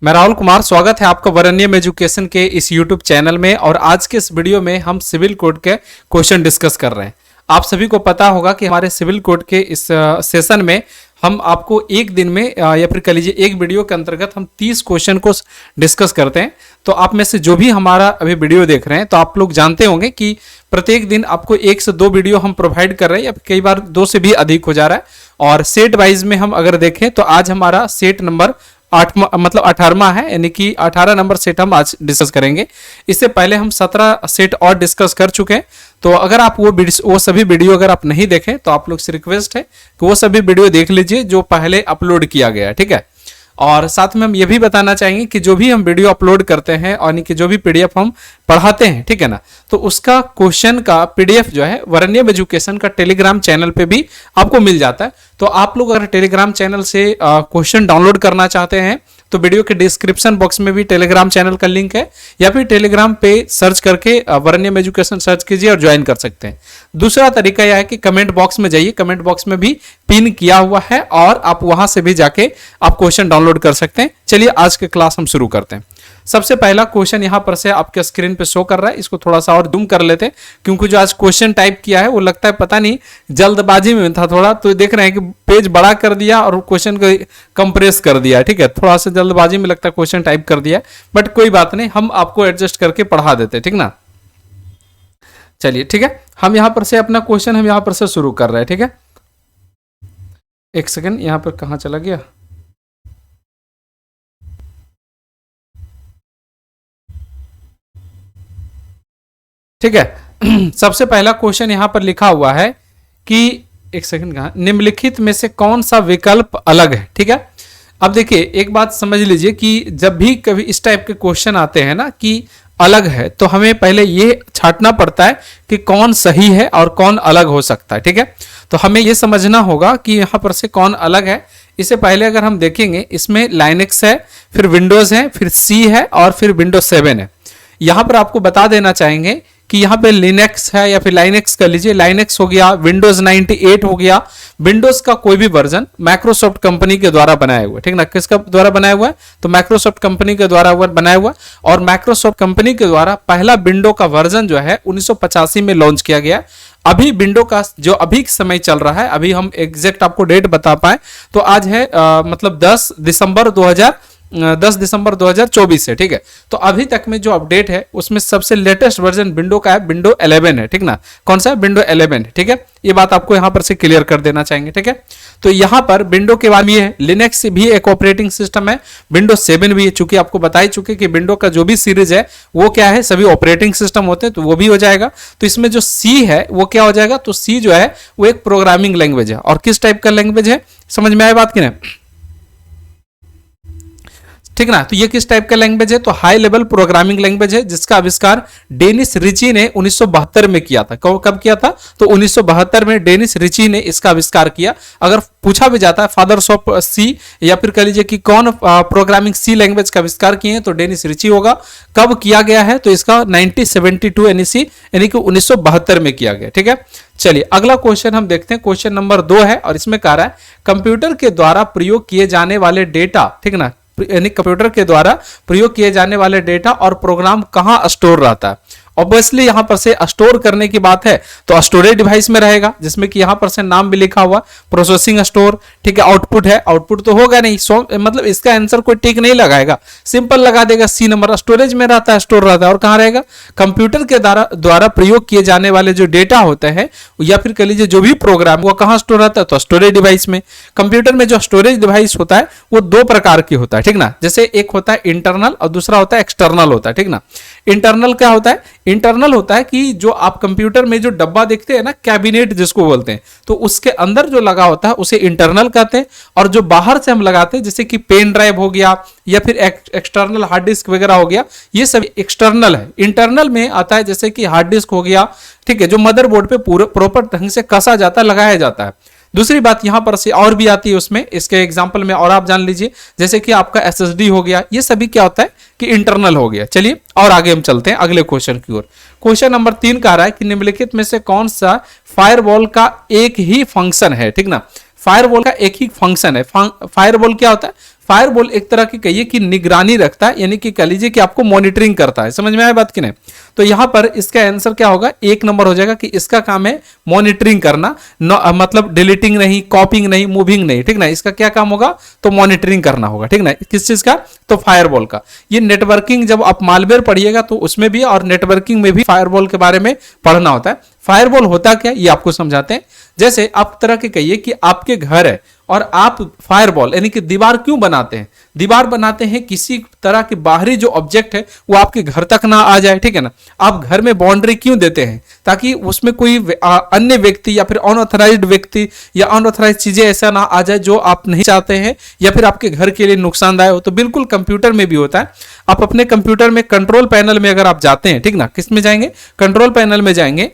मैं राहुल कुमार, स्वागत है आपका वरनियम एजुकेशन के इस YouTube चैनल में। और आज के इस वीडियो में हम सिविल कोड के क्वेश्चन डिस्कस कर रहे हैं। आप सभी को पता होगा कि हमारे सिविल कोड के इस सेशन में हम आपको एक दिन में या फिर कह लीजिए एक वीडियो के अंतर्गत हम 30 क्वेश्चन को डिस्कस करते हैं। तो आप में से जो भी हमारा अभी वीडियो देख रहे हैं तो आप लोग जानते होंगे कि प्रत्येक दिन आपको 1 से 2 वीडियो हम प्रोवाइड कर रहे हैं, या कई बार 2 से भी अधिक हो जा रहा है। और सेट वाइज में हम अगर देखें तो आज हमारा सेट नंबर 18वां है, यानी कि 18 नंबर सेट हम आज डिस्कस करेंगे। इससे पहले हम 17 सेट और डिस्कस कर चुके हैं। तो अगर आप वो सभी वीडियो अगर आप नहीं देखें तो आप लोग से रिक्वेस्ट है कि वो सभी वीडियो देख लीजिए जो पहले अपलोड किया गया है, ठीक है। और साथ में हम ये भी बताना चाहेंगे कि जो भी हम वीडियो अपलोड करते हैं और कि जो भी पीडीएफ हम पढ़ाते हैं, ठीक है ना, तो उसका क्वेश्चन का पीडीएफ जो है वरनियम एजुकेशन का टेलीग्राम चैनल पे भी आपको मिल जाता है। तो आप लोग अगर टेलीग्राम चैनल से क्वेश्चन डाउनलोड करना चाहते हैं तो वीडियो के डिस्क्रिप्शन बॉक्स में भी टेलीग्राम चैनल का लिंक है, या फिर टेलीग्राम पे सर्च करके वरनियम एजुकेशन सर्च कीजिए और ज्वाइन कर सकते हैं। दूसरा तरीका यह है कि कमेंट बॉक्स में जाइए, कमेंट बॉक्स में भी पिन किया हुआ है और आप वहां से भी जाके आप क्वेश्चन डाउनलोड कर सकते हैं। चलिए आज के क्लास हम शुरू करते हैं। सबसे पहला क्वेश्चन यहां पर से आपके स्क्रीन पे शो कर रहा है, इसको थोड़ा सा और जूम कर लेते हैं क्योंकि जो आज क्वेश्चन टाइप किया है वो लगता है पता नहीं जल्दबाजी में था थोड़ा, तो देख रहे हैं कि पेज बड़ा कर दिया और क्वेश्चन को कंप्रेस कर दिया, ठीक है। थोड़ा सा जल्दबाजी में लगता है क्वेश्चन टाइप कर दिया, बट कोई बात नहीं, हम आपको एडजस्ट करके पढ़ा देते, ठीक ना। चलिए ठीक है, हम यहां पर से अपना क्वेश्चन हम यहां पर से शुरू कर रहे हैं, ठीक है। एक सेकंड, यहां पर कहां चला गया? ठीक है। सबसे पहला क्वेश्चन यहां पर लिखा हुआ है कि एक सेकंड, कहां, निम्नलिखित में से कौन सा विकल्प अलग है, ठीक है। अब देखिए एक बात समझ लीजिए कि जब भी कभी इस टाइप के क्वेश्चन आते हैं ना कि अलग है, तो हमें पहले ये छांटना पड़ता है कि कौन सही है और कौन अलग हो सकता है, ठीक है। तो हमें ये समझना होगा कि यहां पर से कौन अलग है। इससे पहले अगर हम देखेंगे इसमें लाइनेक्स है, फिर विंडोज है, फिर सी है और फिर विंडोज 7 है। यहां पर आपको बता देना चाहेंगे कि यहाँ पे लिनक्स है या फिर लाइनेक्स कर लीजिए, लाइनेक्स हो गया, विंडोज 98 हो गया, विंडोज का कोई भी वर्जन माइक्रोसॉफ्ट कंपनी के द्वारा बनाया हुआ है, ठीक ना। किसका द्वारा बनाया हुआ है? तो माइक्रोसॉफ्ट कंपनी के द्वारा बनाया हुआ। और माइक्रोसॉफ्ट कंपनी के द्वारा पहला विंडो का वर्जन जो है 1985 में लॉन्च किया गया। अभी विंडो का जो अभी समय चल रहा है, अभी हम एग्जैक्ट आपको डेट बता पाए तो आज है मतलब 10 दिसंबर 2024 है, ठीक है। तो अभी तक में जो अपडेट है उसमें सबसे लेटेस्ट वर्जन विंडो का है, विंडो 11 है, ठीक ना। कौन सा है? विंडो 11 है, ठीक है। ये बात आपको यहां पर से क्लियर कर देना चाहेंगे, ठीक है। तो यहां पर विंडो के बाद ये है, लिनक्स भी एक ऑपरेटिंग सिस्टम है, विंडो 7 भी है। चूंकि आपको बता ही चुके कि विंडो का जो भी सीरीज है वो क्या है, सभी ऑपरेटिंग सिस्टम होते हैं, तो वो भी हो जाएगा। तो इसमें जो सी है वो क्या हो जाएगा? तो सी जो है वो एक प्रोग्रामिंग लैंग्वेज है। और किस टाइप का लैंग्वेज है, समझ में आए बात की ना, ठीक ना। तो ये किस टाइप का लैंग्वेज है? तो हाई लेवल प्रोग्रामिंग लैंग्वेज है, जिसका आविष्कार डेनिस रिची ने 1972 में किया था। कब किया था? तो 1972 में डेनिस रिची ने इसका आविष्कार किया। अगर पूछा भी जाता है फादर्स ऑफ सी, या फिर कह लीजिए कि कौन प्रोग्रामिंग सी लैंग्वेज का आविष्कार किए हैं, तो डेनिस रिची होगा। कब किया गया है? तो इसका 1972 यानी कि 1972 में किया गया, ठीक है। चलिए अगला क्वेश्चन हम देखते हैं, क्वेश्चन नंबर 2 है और इसमें कह रहा है कंप्यूटर के द्वारा प्रयोग किए जाने वाले डेटा, ठीक ना, यानी कंप्यूटर के द्वारा प्रयोग किए जाने वाले डेटा और प्रोग्राम कहां स्टोर रहता है। ऑब्वियसली यहां पर से स्टोर करने की बात है तो स्टोरेज डिवाइस में रहेगा, जिसमें कि यहां पर से नाम भी लिखा हुआ प्रोसेसिंग स्टोर, ठीक है। आउटपुट है, आउटपुट तो होगा नहीं, मतलब इसका आंसर कोई टिक नहीं लगाएगा, सिंपल लगा देगा सी नंबर। स्टोरेज में रहता है, स्टोर रहता है। और कहां रहेगा? कंप्यूटर के द्वारा प्रयोग किए जाने वाले जो डेटा होते हैं या फिर कह लीजिए जो भी प्रोग्राम, वो कहां स्टोर रहता है? तो स्टोरेज डिवाइस में। कंप्यूटर में जो स्टोरेज डिवाइस होता है वो 2 प्रकार की होता है, ठीक ना। जैसे एक होता है इंटरनल और दूसरा होता है एक्सटर्नल होता है, ठीक ना। इंटरनल क्या होता है? इंटरनल होता है कि जो आप कंप्यूटर में जो डब्बा देखते हैं ना, कैबिनेट जिसको बोलते हैं, तो उसके अंदर जो लगा होता है उसे इंटरनल कहते हैं। और जो बाहर से हम लगाते हैं, जैसे कि पेन ड्राइव हो गया या फिर एक्सटर्नल हार्ड डिस्क वगैरह हो गया, ये सब एक्सटर्नल है। इंटरनल में आता है जैसे कि हार्ड डिस्क हो गया, ठीक है, जो मदरबोर्ड पे पूरे प्रॉपर ढंग से कसा जाता है, लगाया जाता है। दूसरी बात यहां पर से और भी आती है उसमें, इसके एग्जांपल में और आप जान लीजिए, जैसे कि आपका एसएसडी हो गया, ये सभी क्या होता है कि इंटरनल हो गया। चलिए और आगे हम चलते हैं अगले क्वेश्चन की ओर। क्वेश्चन नंबर 3 कह रहा है कि निम्नलिखित में से कौन सा फायरवॉल का एक ही फंक्शन है, ठीक ना। फायरवॉल का एक ही फंक्शन है। फायरवॉल क्या होता है? फायरवॉल एक तरह की कहिए कि निगरानी रखता है, यानी कि कह लीजिए कि आपको मॉनिटरिंग करता है। समझ में आया बात कि नहीं? तो यहां पर इसका आंसर क्या होगा, 1 नंबर हो जाएगा कि इसका काम है मॉनिटरिंग करना, मतलब डिलीटिंग नहीं, कॉपिंग नहीं, मूविंग नहीं, ठीक ना। इसका क्या काम होगा, तो मॉनिटरिंग करना होगा, ठीक ना। किस चीज का, तो फायरवॉल का। ये नेटवर्किंग जब आप मालवेयर पढ़िएगा तो उसमें भी और नेटवर्किंग में भी फायरवॉल के बारे में पढ़ना होता है। फायरवॉल होता क्या, ये आपको समझाते हैं। जैसे आप तरह के कहिए कि आपके घर है और आप फायरवॉल यानी कि दीवार क्यों बनाते हैं, दीवार बनाते हैं किसी तरह के बाहरी जो ऑब्जेक्ट है वो आपके घर तक ना आ जाए, ठीक है ना। आप घर में बाउंड्री क्यों देते हैं, ताकि उसमें कोई अन्य व्यक्ति या फिर अनऑथराइज्ड व्यक्ति या अनऑथराइज्ड चीजें ऐसा ना आ जाए जो आप नहीं चाहते हैं या फिर आपके घर के लिए नुकसानदायक हो। तो बिल्कुल कंप्यूटर में भी होता है। आप अपने कंप्यूटर में कंट्रोल पैनल में अगर आप जाते हैं, ठीक ना, किस में जाएंगे, कंट्रोल पैनल में जाएंगे,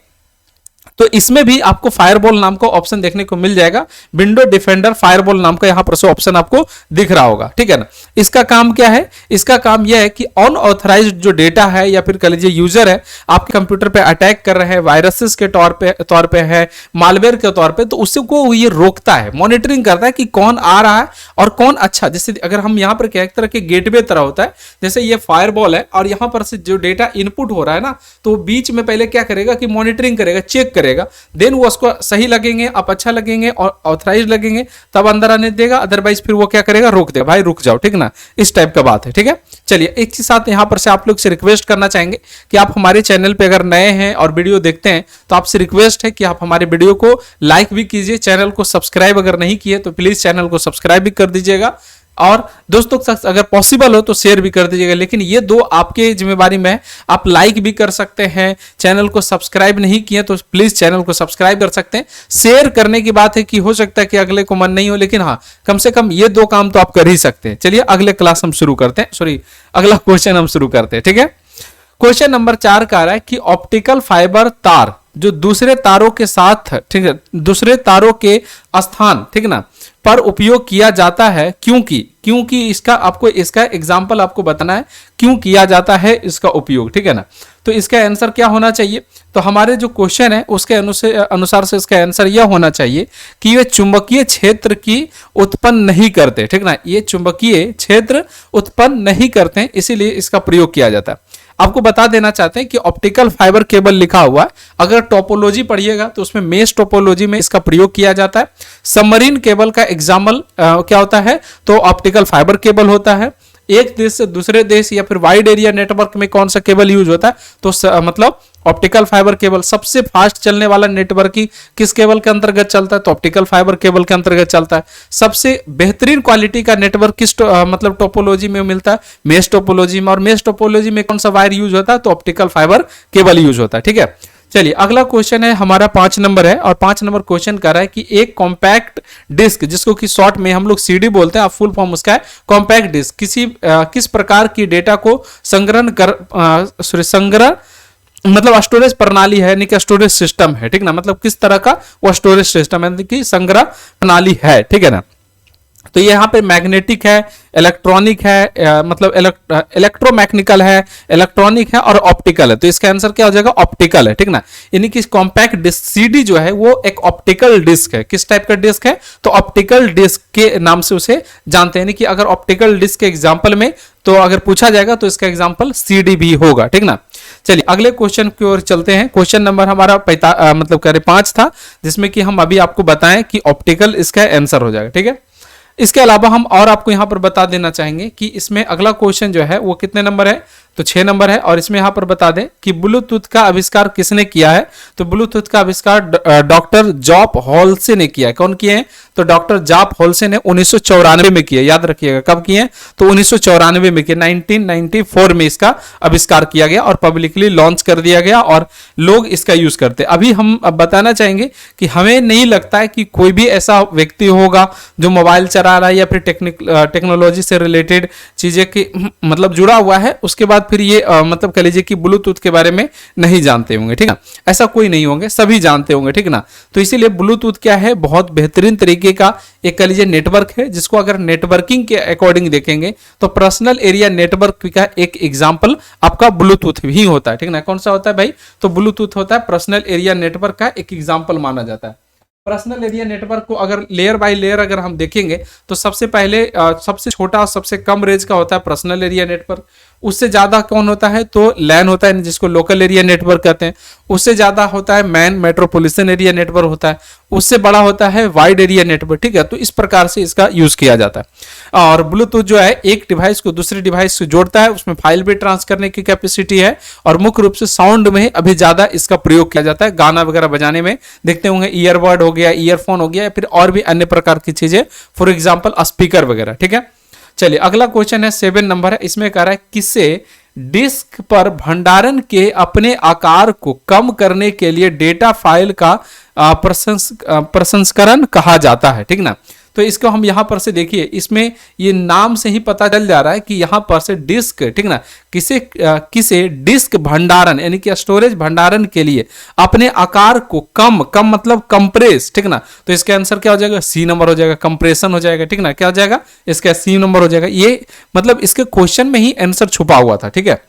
तो इसमें भी आपको फायरवॉल नाम का ऑप्शन देखने को मिल जाएगा। विंडो डिफेंडर फायरवॉल नाम का यहां पर से ऑप्शन आपको दिख रहा होगा, ठीक है ना। इसका काम क्या है, इसका काम यह है कि अनऑथराइज्ड जो डेटा है या फिर कह लीजिए यूजर है आपके कंप्यूटर पे अटैक कर रहे हैं, वायरसेस के तौर पे है, मालवेयर के तौर पे, तो उसको ये रोकता है, मॉनिटरिंग करता है कि कौन आ रहा है और कौन अच्छा। जैसे अगर हम यहां पर क्या एक तरह के गेटवे तरह होता है, जैसे ये फायरवॉल है और यहां पर से जो डेटा इनपुट हो रहा है ना, तो बीच में पहले क्या करेगा कि मॉनिटरिंग करेगा, चेक करेगा, देन वो उसको सही लगेंगे, आप अच्छा लगेंगे और ऑथराइज लगेंगे तब अंदर आने देगा, अदरवाइज फिर वो क्या करेगा, रोक देगा, भाई रुक जाओ, ठीक ना। इस टाइप का बात है, ठीक है। चलिए एक चीज साथ यहां पर से आप लोग से रिक्वेस्ट करना चाहेंगे कि आप हमारे चैनल पे अगर नए हैं और वीडियो देखते हैं तो आपसे रिक्वेस्ट है कि आप हमारे वीडियो को लाइक भी कीजिए, चैनल को सब्सक्राइब अगर नहीं किए तो प्लीज चैनल को सब्सक्राइब भी कर दीजिएगा और दोस्तों के साथ अगर पॉसिबल हो तो शेयर भी कर दीजिएगा। लेकिन ये दो आपके जिम्मेवारी में, आप लाइक भी कर सकते हैं, चैनल को सब्सक्राइब नहीं किए तो प्लीज चैनल को सब्सक्राइब कर सकते हैं। शेयर करने की बात है कि हो सकता है कि अगले को मन नहीं हो, लेकिन हाँ कम से कम ये 2 काम तो आप कर ही सकते हैं। चलिए अगले क्लास हम शुरू करते हैं, सॉरी अगला क्वेश्चन हम शुरू करते हैं, ठीक है। क्वेश्चन नंबर 4 का आ रहा है कि ऑप्टिकल फाइबर तार जो दूसरे तारों के साथ, ठीक है, दूसरे तारों के स्थान, ठीक ना, पर उपयोग किया जाता है, क्योंकि इसका आपको इसका एग्जाम्पल आपको बताना है क्यों किया जाता है इसका उपयोग, ठीक है ना। तो इसका आंसर क्या होना चाहिए, तो हमारे जो क्वेश्चन है उसके अनुसार से इसका आंसर यह होना चाहिए कि वे चुंबकीय क्षेत्र की उत्पन्न नहीं करते, ठीक ना, ये चुंबकीय क्षेत्र उत्पन्न नहीं करते, इसीलिए इसका प्रयोग किया जाता है। आपको बता देना चाहते हैं कि ऑप्टिकल फाइबर केबल लिखा हुआ है, अगर टोपोलॉजी पढ़िएगा तो उसमें मेश टोपोलॉजी में इसका प्रयोग किया जाता है। सबमरीन केबल का एग्जाम्पल क्या होता है, तो ऑप्टिकल फाइबर केबल होता है। एक देश से दूसरे देश या फिर वाइड एरिया नेटवर्क में कौन सा केबल यूज होता है, तो मतलब ऑप्टिकल फाइबर केबल। सबसे फास्ट चलने वाला नेटवर्क ही किस केबल के अंतर्गत चलता है, तो ऑप्टिकल फाइबर केबल के अंतर्गत चलता है। सबसे बेहतरीन क्वालिटी का नेटवर्क किस मतलब टोपोलॉजी में मिलता है, मेश टोपोलॉजी में, और मेश टोपोलॉजी में कौन सा वायर यूज होता है, तो ऑप्टिकल फाइबर केबल यूज होता है, ठीक है। चलिए अगला क्वेश्चन है हमारा 5 नंबर है, और 5 नंबर क्वेश्चन कर रहा है कि एक कॉम्पैक्ट डिस्क, जिसको कि शॉर्ट में हम लोग सीडी बोलते हैं, आप फुल फॉर्म उसका है कॉम्पैक्ट डिस्क, किस प्रकार की डेटा को संग्रह मतलब स्टोरेज प्रणाली है, यानी कि स्टोरेज सिस्टम है, ठीक ना, मतलब किस तरह का वो स्टोरेज सिस्टम है, यानी कि संग्रह प्रणाली है, ठीक है ना। तो ये यहाँ पे मैग्नेटिक है, इलेक्ट्रॉनिक है, मतलब इलेक्ट्रोमैकेनिकल है, इलेक्ट्रॉनिक है और ऑप्टिकल है। तो इसका आंसर क्या हो जाएगा, ऑप्टिकल है, ठीक ना। यानी कि कॉम्पैक्ट डिस्क सीडी जो है वो एक ऑप्टिकल डिस्क है। किस टाइप का डिस्क है, तो ऑप्टिकल डिस्क के नाम से उसे जानते हैं। यानी कि अगर ऑप्टिकल डिस्क के एग्जाम्पल में तो अगर पूछा जाएगा तो इसका एग्जाम्पल सीडी भी होगा, ठीक ना। चलिए अगले क्वेश्चन की ओर चलते हैं। क्वेश्चन नंबर हमारा 5 था, जिसमें कि हम अभी आपको बताएं कि ऑप्टिकल इसका आंसर हो जाएगा, ठीक है। इसके अलावा हम और आपको यहां पर बता देना चाहेंगे कि इसमें अगला क्वेश्चन जो है वो कितने नंबर है, तो 6 नंबर है। और इसमें यहां पर बता दें कि ब्लूटूथ का आविष्कार किसने किया है, तो ब्लूटूथ का आविष्कार डॉक्टर जॉब हॉल्से ने किया है। कौन किए हैं, तो डॉक्टर जॉब हॉल्से ने 1994 में किया, याद रखिएगा कब किए हैं, तो 1994 में किया, 1994 में इसका आविष्कार किया गया और पब्लिकली लॉन्च कर दिया गया और लोग इसका यूज करते। अभी हम अब बताना चाहेंगे कि हमें नहीं लगता है कि कोई भी ऐसा व्यक्ति होगा जो मोबाइल चला रहा है या फिर टेक्नोलॉजी से रिलेटेड चीजें की मतलब जुड़ा हुआ है, उसके बाद फिर ये मतलब कह लीजिए कि ब्लूटूथ के बारे में नहीं जानते होंगे, ठीक है। ऐसा कोई नहीं होंगे, सभी जानते होंगे, ठीक ना। तो इसीलिए ब्लूटूथ क्या है, बहुत बेहतरीन तरीके का एक कह लीजिए नेटवर्क है, जिसको अगर नेटवर्किंग के अकॉर्डिंग देखेंगे तो पर्सनल एरिया नेटवर्क का एक एग्जांपल आपका ब्लूटूथ ही होता है, ठीक ना। कौन सा होता है भाई, तो ब्लूटूथ होता है पर्सनल एरिया नेटवर्क का एक एग्जांपल माना जाता है। पर्सनल एरिया नेटवर्क को अगर लेयर बाय लेयर अगर हम देखेंगे तो सबसे पहले सबसे छोटा और सबसे कम रेंज का होता है पर्सनल एरिया नेटवर्क। उससे ज्यादा कौन होता है तो लैन होता है, जिसको लोकल एरिया नेटवर्क कहते हैं। उससे ज्यादा होता है मैन मेट्रोपॉलिटन एरिया नेटवर्क होता है। उससे बड़ा होता है वाइड एरिया नेटवर्क, ठीक है। तो इस प्रकार से इसका यूज किया जाता है। और ब्लूटूथ जो है एक डिवाइस को दूसरे डिवाइस से जोड़ता है, उसमें फाइल भी ट्रांस करने की कैपेसिटी है और मुख्य रूप से साउंड में अभी ज्यादा इसका प्रयोग किया जाता है। गाना वगैरह बजाने में देखते होंगे, ईयरबड हो गया, ईयरफोन हो गया, या फिर और भी अन्य प्रकार की चीजें, फॉर एग्जाम्पल स्पीकर वगैरह, ठीक है। चलिए अगला क्वेश्चन है 7 नंबर है। इसमें कह रहा है किसे डिस्क पर भंडारण के अपने आकार को कम करने के लिए डेटा फाइल का प्रसंस्करण कहा जाता है, ठीक ना। तो इसको हम यहां पर से देखिए, इसमें ये नाम से ही पता चल जा रहा है कि यहां पर से डिस्क, ठीक ना, किसे डिस्क भंडारण यानी कि स्टोरेज भंडारण के लिए अपने आकार को कम मतलब कंप्रेस, ठीक ना। तो इसका आंसर क्या हो जाएगा, सी नंबर हो जाएगा, कंप्रेशन हो जाएगा, ठीक ना। क्या हो जाएगा, इसका सी नंबर हो जाएगा। ये मतलब इसके क्वेश्चन में ही आंसर छुपा हुआ था, ठीक है।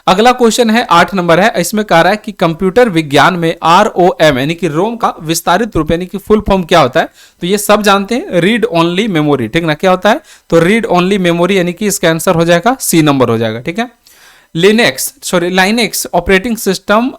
अगला क्वेश्चन है 8 नंबर है। इसमें कह रहा है कि कंप्यूटर विज्ञान में ROM यानी कि रोम का विस्तारित रूप यानी कि फुल फॉर्म क्या होता है। तो ये सब जानते हैं, रीड ओनली मेमोरी, ठीक ना। क्या होता है तो रीड ओनली मेमोरी, यानी कि इसका आंसर हो जाएगा सी नंबर हो जाएगा, ठीक है। लाइनेक्स ऑपरेटिंग सिस्टम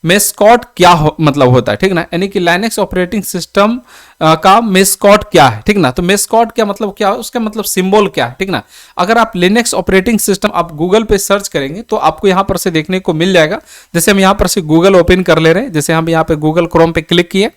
मेस्कॉट क्या मतलब होता है, ठीक ना। यानी कि लाइनेक्स ऑपरेटिंग सिस्टम का मेस्कॉट क्या है, ठीक ना। तो मेस्कॉट क्या मतलब क्या है, उसका मतलब सिंबल क्या है, ठीक ना। अगर आप लिनक्स ऑपरेटिंग सिस्टम आप गूगल पे सर्च करेंगे तो आपको यहां पर से देखने को मिल जाएगा। जैसे हम यहां पर से गूगल ओपन कर ले रहे हैं, जैसे हम यहां पे गूगल क्रोम पे क्लिक किए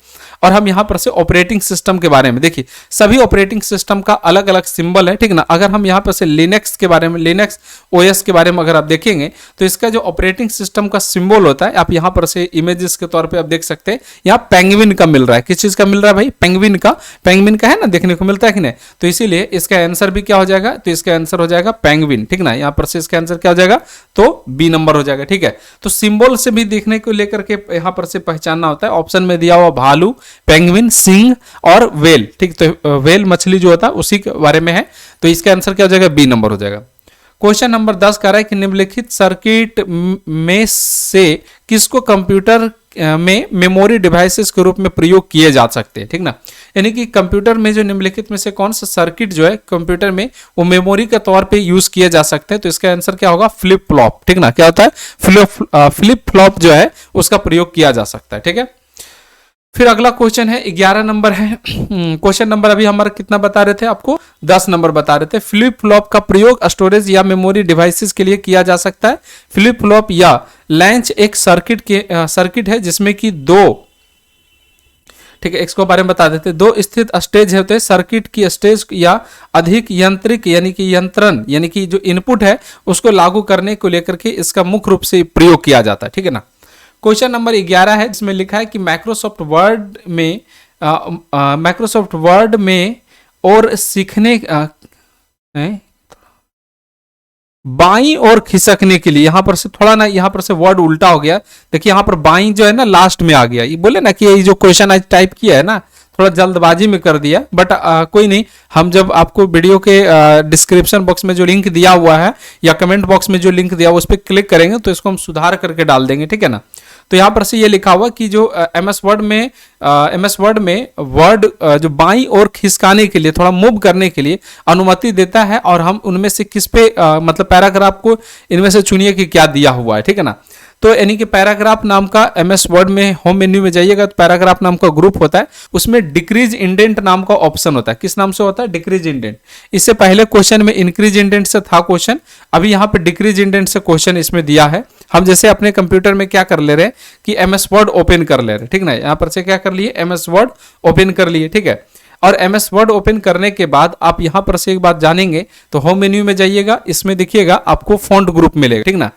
और हम यहां पर से ऑपरेटिंग सिस्टम के बारे में देखिए, सभी ऑपरेटिंग सिस्टम का अलग अलग सिंबल है, ठीक ना। अगर हम यहां पर से लिनक्स के बारे में, लिनक्स ओएस के बारे में अगर आप देखेंगे तो इसका जो ऑपरेटिंग सिस्टम का सिंबल होता है, आप यहां पर से इमेजेस के तौर पे आप देख सकते हैं, यहाँ पेंगुइन का मिल रहा है। किस चीज का मिल रहा है भाई, पेंगुइन का है ना, देखने को मिलता है कि नहीं। तो इसीलिए इसका आंसर भी क्या हो जाएगा, तो इसका आंसर हो जाएगा पेंगुइन, ठीक ना। यहाँ पर से इसका आंसर क्या हो जाएगा, तो बी नंबर हो जाएगा, ठीक है। तो सिंबल से भी देखने को लेकर के यहाँ पर से पहचानना होता है। ऑप्शन में दिया हुआ भालू, पेंगुइन, सिंह और वेल, ठीक। तो वेल मछली जो होता है उसी के बारे में है। तो इसका आंसर क्या हो जाएगा, बी नंबर हो जाएगा। क्वेश्चन नंबर 10 कह रहा है कि निम्नलिखित सर्किट में से किसको कंप्यूटर में मेमोरी डिवाइसेस के रूप में प्रयोग किए जा सकते हैं, ठीक ना। यानी कि कंप्यूटर में जो निम्नलिखित में से कौन सा सर्किट जो है कंप्यूटर में वो मेमोरी के तौर पे यूज किए जा सकते हैं। तो इसका आंसर क्या होगा, फ्लिप फ्लॉप, ठीक ना। क्या होता है, फ्लिप फ्लॉप जो है उसका प्रयोग किया जा सकता है, ठीक है। फिर अगला क्वेश्चन है 11 नंबर है। क्वेश्चन नंबर अभी हमारा कितना बता रहे थे आपको, 10 नंबर बता रहे थे। फ्लिप फ्लॉप का प्रयोग स्टोरेज या मेमोरी डिवाइसेस के लिए किया जा सकता है। फ्लिप फ्लॉप या लैंच एक सर्किट है जिसमें कि दो, ठीक है, इसको बारे में बता देते हैं। दो स्थित स्टेज होते हैं। सर्किट की स्टेज या अधिक यंत्रिक यानी कि यंत्रण यानी कि जो इनपुट है उसको लागू करने को लेकर के इसका मुख्य रूप से प्रयोग किया जाता है, ठीक है ना। क्वेश्चन नंबर 11 है जिसमें लिखा है कि माइक्रोसॉफ्ट वर्ड में और सीखने बाईं और खिसकने के लिए, यहां पर से थोड़ा ना, यहां पर से वर्ड उल्टा हो गया। देखिए यहां पर बाईं जो है ना लास्ट में आ गया। ये बोले ना कि ये जो क्वेश्चन आज टाइप किया है ना थोड़ा जल्दबाजी में कर दिया, बट कोई नहीं, हम जब आपको वीडियो के डिस्क्रिप्शन बॉक्स में जो लिंक दिया हुआ है या कमेंट बॉक्स में जो लिंक दिया हुआ उस पर क्लिक करेंगे तो इसको हम सुधार करके डाल देंगे, ठीक है ना। तो यहाँ पर से ये लिखा हुआ कि जो एमएस वर्ड में वर्ड जो बाईं ओर खिसकाने के लिए, थोड़ा मूव करने के लिए अनुमति देता है और हम उनमें से किस पे मतलब पैराग्राफ को इनमें से चुनिए कि क्या दिया हुआ है, ठीक है ना। तो यानी कि पैराग्राफ नाम का एमएस वर्ड में होम मेन्यू में जाइएगा तो पैराग्राफ नाम का ग्रुप होता है, उसमें डिक्रीज इंडेंट नाम का ऑप्शन होता है। किस नाम से होता है, डिक्रीज इंडेंट। इससे पहले क्वेश्चन में इंक्रीज इंडेंट से था क्वेश्चन, अभी यहाँ पे डिक्रीज इंडेंट से क्वेश्चन इसमें दिया है। हम जैसे अपने कंप्यूटर में क्या कर ले रहे हैं कि एमएस वर्ड ओपन कर ले रहे हैं, ठीक ना। यहाँ पर से क्या कर लिए, एमएस वर्ड ओपन कर लिए, ठीक है। और एमएस वर्ड ओपन करने के बाद आप यहां पर से एक बात जानेंगे तो होम मेन्यू में जाइएगा, इसमें देखिएगा आपको फॉन्ट ग्रुप मिलेगा, ठीक ना,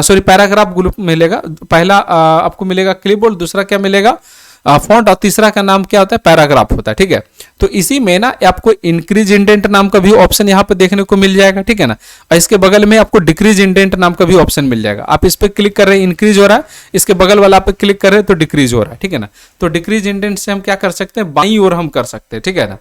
सॉरी पैराग्राफ ग्रुप मिलेगा। पहला आपको मिलेगा क्लिपबोर्ड, दूसरा क्या मिलेगा फॉन्ट, और तीसरा का नाम क्या होता है, पैराग्राफ होता है, ठीक है। तो इसी में ना आपको इंक्रीज इंडेंट नाम का भी ऑप्शन यहाँ पे देखने को मिल जाएगा, ठीक है ना। और इसके बगल में आपको डिक्रीज इंडेंट नाम का भी ऑप्शन मिल जाएगा। आप इस पे क्लिक कर रहे हैं इंक्रीज हो रहा है, इसके बगल वाला पे क्लिक कर रहे हैं तो डिक्रीज हो रहा है, ठीक है ना। तो डिक्रीज इंडेंट से हम क्या कर सकते हैं, बाईं ओर हम कर सकते हैं, ठीक है ना।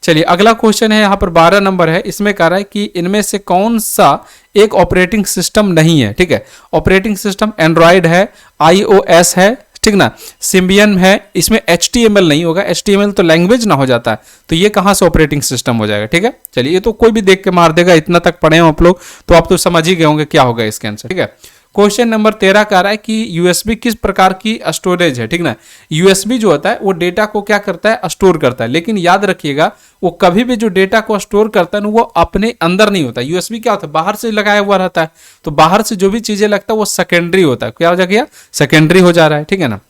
चलिए अगला क्वेश्चन है यहाँ पर 12 नंबर है। इसमें कह रहा है कि इनमें से कौन सा एक ऑपरेटिंग सिस्टम नहीं है, ठीक है। ऑपरेटिंग सिस्टम एंड्रॉयड है, iOS है, ठीक ना। सिम्बियन है, इसमें HTML नहीं होगा, HTML तो लैंग्वेज ना हो जाता है, तो ये कहाँ से ऑपरेटिंग सिस्टम हो जाएगा। ठीक है, चलिए ये तो कोई भी देख के मार देगा, इतना तक पढ़े हो आप लोग तो आप तो समझ ही गए होंगे क्या होगा इसके आंसर। ठीक है, क्वेश्चन नंबर 13 का आ रहा है कि यूएसबी किस प्रकार की स्टोरेज है। ठीक ना, यूएसबी जो होता है वो डेटा को क्या करता है, स्टोर करता है, लेकिन याद रखिएगा वो कभी भी जो डेटा को स्टोर करता है ना वो अपने अंदर नहीं होता। यूएसबी क्या होता है, बाहर से लगाया हुआ रहता है, तो बाहर से जो भी चीजें लगता है वो सेकेंडरी होता है। क्या हो जाएगा, सेकेंडरी हो जा रहा है। ठीक है ना।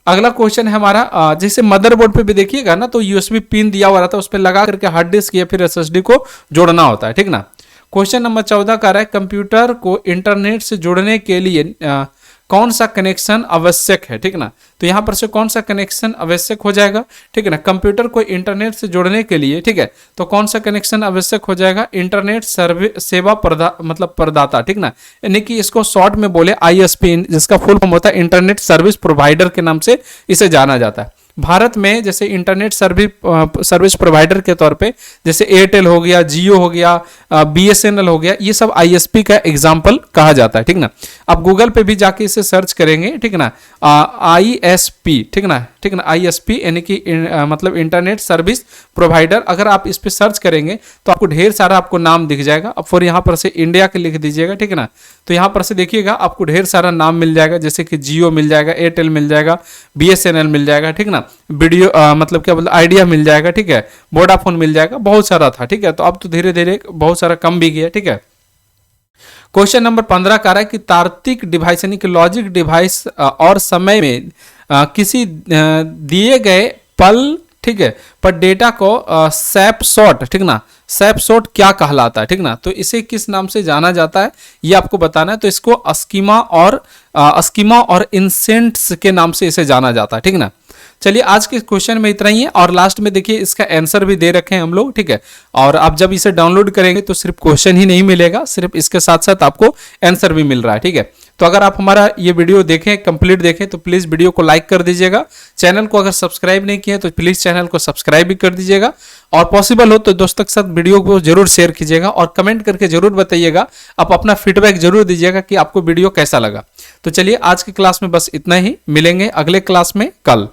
अगला क्वेश्चन है हमारा, जैसे मदरबोर्ड पे भी देखिएगा ना तो यूएसबी पिन दिया हुआ रहता है, उस पर लगा करके हार्ड डिस्क या फिर एसएसडी को जोड़ना होता है। ठीक ना। क्वेश्चन नंबर 14 का रहा है कंप्यूटर को इंटरनेट से जोड़ने के लिए कौन सा कनेक्शन आवश्यक है। ठीक ना, तो यहां पर से कौन सा कनेक्शन आवश्यक हो जाएगा। ठीक है ना, कंप्यूटर को इंटरनेट से जोड़ने के लिए, ठीक है, तो कौन सा कनेक्शन आवश्यक हो जाएगा, इंटरनेट सेवा प्रदाता। ठीक ना, यानी कि इसको शॉर्ट में बोले ISP, जिसका फुल फॉर्म होता है इंटरनेट सर्विस प्रोवाइडर के नाम से इसे जाना जाता है। भारत में जैसे इंटरनेट सर्विस प्रोवाइडर के तौर पे जैसे एयरटेल हो गया, जियो हो गया, BSNL हो गया, ये सब ISP का एग्जाम्पल कहा जाता है। ठीक ना, आप गूगल पे भी जाके इसे सर्च करेंगे, ठीक ना, ISP, ठीक ना, ISP यानी कि मतलब इंटरनेट सर्विस प्रोवाइडर। अगर आप इस पे सर्च करेंगे तो आपको ढेर सारा आपको नाम दिख जाएगा। अब फिर यहाँ पर से इंडिया के लिख दीजिएगा। ठीक है ना, तो यहाँ पर से देखिएगा आपको ढेर सारा नाम मिल जाएगा, जैसे कि जियो मिल जाएगा, एयरटेल मिल जाएगा, BSNL मिल जाएगा। ठीक ना, वीडियो मतलब क्या बोलते आइडिया मिल जाएगा। ठीक है, वोडाफोन मिल जाएगा, बहुत सारा था। ठीक है, तो अब तो धीरे धीरे बहुत सारा कम भी गया। ठीक है, क्वेश्चन नंबर 15 का रहा है कि तार्किक डिवाइस यानी कि लॉजिक डिवाइस और समय में किसी दिए गए पल, ठीक है, पर डेटा को स्नैपशॉट, ठीक ना, स्नैपशॉट क्या कहलाता है। ठीक ना, तो इसे किस नाम से जाना जाता है ये आपको बताना है। तो इसको स्कीमा और इंसेंट्स के नाम से इसे जाना जाता है। ठीक ना, चलिए आज के क्वेश्चन में इतना ही है, और लास्ट में देखिए इसका आंसर भी दे रखे हैं हम लोग। ठीक है, और आप जब इसे डाउनलोड करेंगे तो सिर्फ क्वेश्चन ही नहीं मिलेगा, सिर्फ इसके साथ साथ आपको आंसर भी मिल रहा है। ठीक है, तो अगर आप हमारा ये वीडियो देखें, कंप्लीट देखें, तो प्लीज़ वीडियो को लाइक कर दीजिएगा। चैनल को अगर सब्सक्राइब नहीं किया तो प्लीज़ चैनल को सब्सक्राइब भी कर दीजिएगा, और पॉसिबल हो तो दोस्तों के साथ वीडियो को जरूर शेयर कीजिएगा, और कमेंट करके जरूर बताइएगा, आप अपना फीडबैक जरूर दीजिएगा कि आपको वीडियो कैसा लगा। तो चलिए आज की क्लास में बस इतना ही, मिलेंगे अगले क्लास में कल।